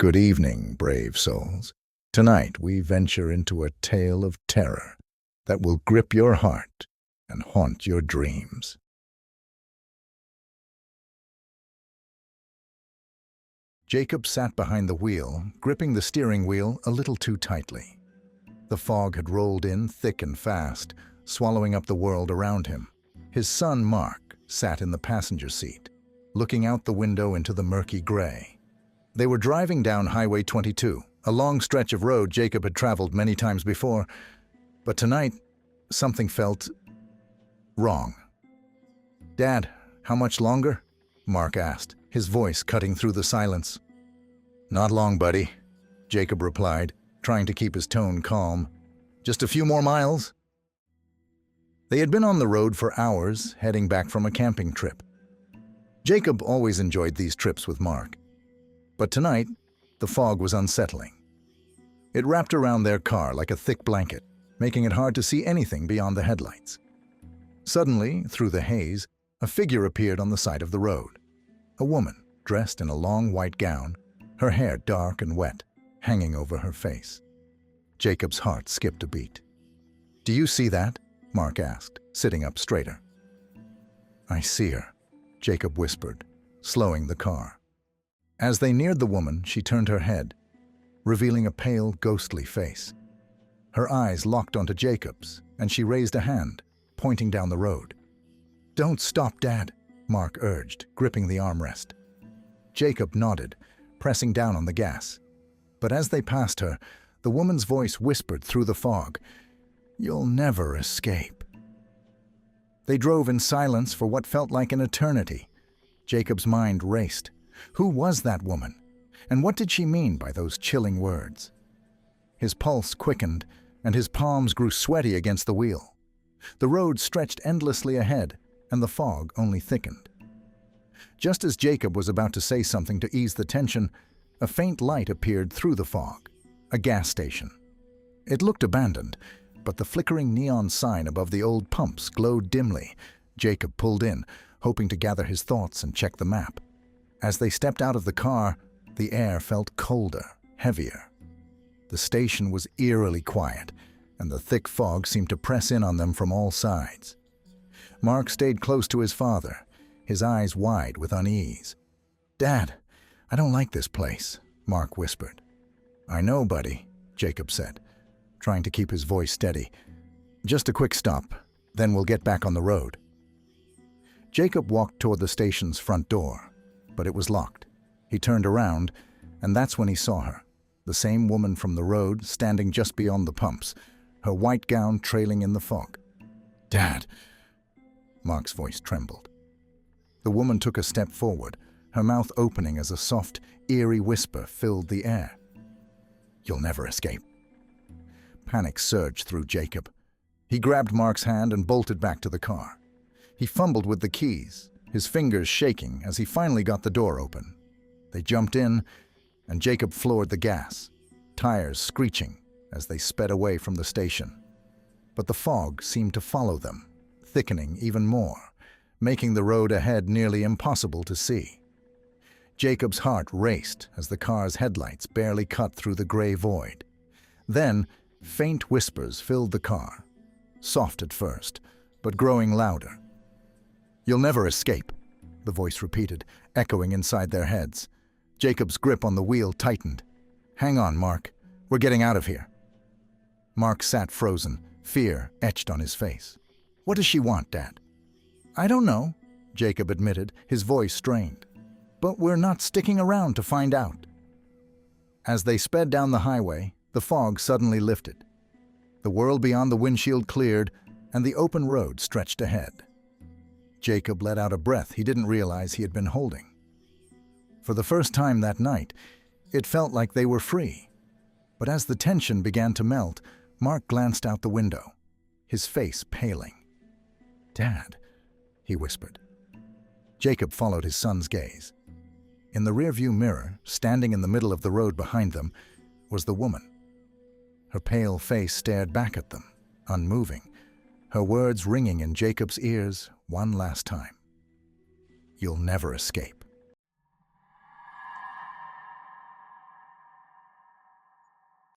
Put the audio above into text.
Good evening, brave souls. Tonight we venture into a tale of terror that will grip your heart and haunt your dreams. Jacob sat behind the wheel, gripping the steering wheel a little too tightly. The fog had rolled in thick and fast, swallowing up the world around him. His son, Mark, sat in the passenger seat, looking out the window into the murky gray. They were driving down Highway 22, a long stretch of road Jacob had traveled many times before, but tonight, something felt wrong. "Dad, how much longer?" Mark asked, his voice cutting through the silence. "Not long, buddy," Jacob replied, trying to keep his tone calm. "Just a few more miles." They had been on the road for hours, heading back from a camping trip. Jacob always enjoyed these trips with Mark. But tonight, the fog was unsettling. It wrapped around their car like a thick blanket, making it hard to see anything beyond the headlights. Suddenly, through the haze, a figure appeared on the side of the road. A woman, dressed in a long white gown, her hair dark and wet, hanging over her face. Jacob's heart skipped a beat. "Do you see that?" Mark asked, sitting up straighter. "I see her," Jacob whispered, slowing the car. As they neared the woman, she turned her head, revealing a pale, ghostly face. Her eyes locked onto Jacob's, and she raised a hand, pointing down the road. "Don't stop, Dad," Mark urged, gripping the armrest. Jacob nodded, pressing down on the gas. But as they passed her, the woman's voice whispered through the fog, "You'll never escape." They drove in silence for what felt like an eternity. Jacob's mind raced. Who was that woman? And what did she mean by those chilling words? His pulse quickened, and his palms grew sweaty against the wheel. The road stretched endlessly ahead, and the fog only thickened. Just as Jacob was about to say something to ease the tension, a faint light appeared through the fog, a gas station. It looked abandoned, but the flickering neon sign above the old pumps glowed dimly. Jacob pulled in, hoping to gather his thoughts and check the map. As they stepped out of the car, the air felt colder, heavier. The station was eerily quiet, and the thick fog seemed to press in on them from all sides. Mark stayed close to his father, his eyes wide with unease. "Dad, I don't like this place," Mark whispered. "I know, buddy," Jacob said, trying to keep his voice steady. "Just a quick stop, then we'll get back on the road." Jacob walked toward the station's front door, but it was locked. He turned around, and that's when he saw her, the same woman from the road, standing just beyond the pumps, her white gown trailing in the fog. "Dad!" Mark's voice trembled. The woman took a step forward, her mouth opening as a soft, eerie whisper filled the air. "You'll never escape." Panic surged through Jacob. He grabbed Mark's hand and bolted back to the car. He fumbled with the keys, his fingers shaking as he finally got the door open. They jumped in, and Jacob floored the gas, tires screeching as they sped away from the station. But the fog seemed to follow them, thickening even more, making the road ahead nearly impossible to see. Jacob's heart raced as the car's headlights barely cut through the gray void. Then, faint whispers filled the car, soft at first, but growing louder. "You'll never escape," the voice repeated, echoing inside their heads. Jacob's grip on the wheel tightened. "Hang on, Mark. We're getting out of here." Mark sat frozen, fear etched on his face. "What does she want, Dad?" "I don't know," Jacob admitted, his voice strained. "But we're not sticking around to find out." As they sped down the highway, the fog suddenly lifted. The world beyond the windshield cleared, and the open road stretched ahead. Jacob let out a breath he didn't realize he had been holding. For the first time that night, it felt like they were free. But as the tension began to melt, Mark glanced out the window, his face paling. "Dad," he whispered. Jacob followed his son's gaze. In the rearview mirror, standing in the middle of the road behind them, was the woman. Her pale face stared back at them, unmoving, her words ringing in Jacob's ears one last time. "You'll never escape."